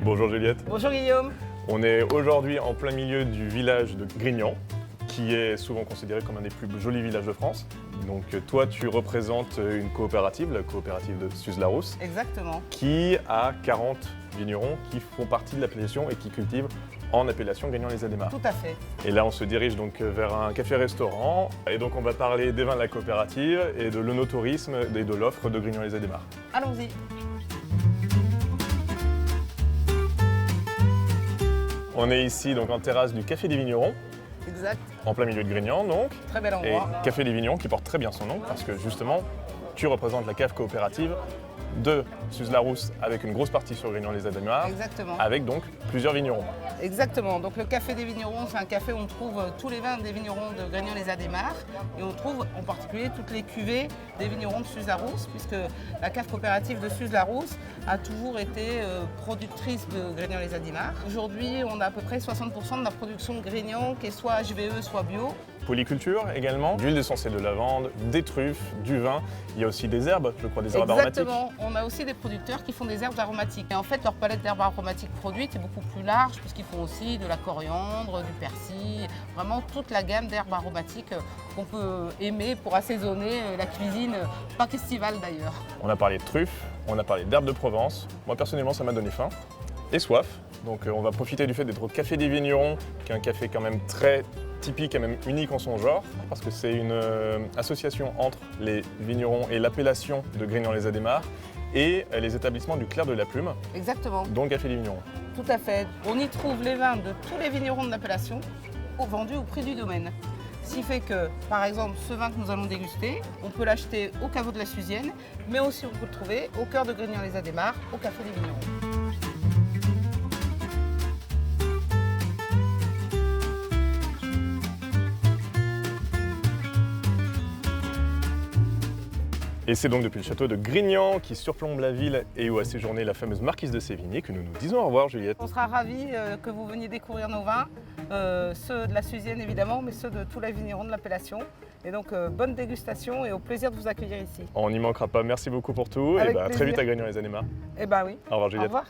Bonjour Juliette. Bonjour Guillaume. On est aujourd'hui en plein milieu du village de Grignan, qui est souvent considéré comme un des plus jolis villages de France. Donc toi, tu représentes une coopérative, la coopérative de Suze-la-Rousse, Exactement. qui a 40 vignerons qui font partie de l'appellation et qui cultivent en appellation Grignan-les-Adémars. Tout à fait. Et là, on se dirige donc vers un café-restaurant. Et donc, on va parler des vins de la coopérative et de l'œnotourisme et de l'offre de Grignan-les-Adémars. Allons-y. On est ici donc en terrasse du Café des Vignerons, Exact. en plein milieu de Grignan donc. Très bel Et endroit. Café des Vignerons qui porte très bien son nom parce que justement, tu représentes la cave coopérative de Suze-la-Rousse avec une grosse partie sur Grignan-les-Adémars, Exactement. avec donc plusieurs vignerons. Exactement. Donc le Café des Vignerons, c'est un café où on trouve tous les vins des vignerons de Grignan-les-Adémars et on trouve en particulier toutes les cuvées des vignerons de Suze-la-Rousse puisque la cave coopérative de Suze-la-Rousse a toujours été productrice de Grignan-les-Adémars. Aujourd'hui, on a à peu près 60% de la production de Grignan qui est soit HVE, soit bio. Polyculture également, d'huile essentielle de lavande, des truffes, du vin. Il y a aussi des herbes, je crois, des herbes aromatiques. Exactement. On a aussi des producteurs qui font des herbes aromatiques. Et en fait, leur palette d'herbes aromatiques produites est beaucoup plus large puisqu'ils font aussi de la coriandre, du persil, vraiment toute la gamme d'herbes aromatiques qu'on peut aimer pour assaisonner la cuisine, pas estivale d'ailleurs. On a parlé de truffes, on a parlé d'herbes de Provence. Moi, personnellement, ça m'a donné faim et soif. Donc, on va profiter du fait d'être au Café des Vignerons, qui est un café quand même très typique et même unique en son genre, parce que c'est une association entre les vignerons et l'appellation de Grignan-les-Adémars et les établissements du Clair de la Plume, Exactement. dont le Café des Vignerons. Tout à fait. On y trouve les vins de tous les vignerons de l'appellation, vendus au prix du domaine. Ce qui fait que, par exemple, ce vin que nous allons déguster, on peut l'acheter au caveau de la Suzienne, mais aussi on peut le trouver au cœur de Grignan-les-Adémars, au Café des Vignerons. Et c'est donc depuis le château de Grignan, qui surplombe la ville et où a séjourné la fameuse marquise de Sévigné, que nous nous disons au revoir, Juliette. On sera ravis que vous veniez découvrir nos vins, ceux de la Suzienne évidemment, mais ceux de tous les vignerons de l'appellation. Et donc bonne dégustation et au plaisir de vous accueillir ici. On n'y manquera pas, merci beaucoup pour tout, Avec et très plaisir. vite à Grignan-les-Adémars. Eh ben oui. Au revoir Au Juliette. revoir.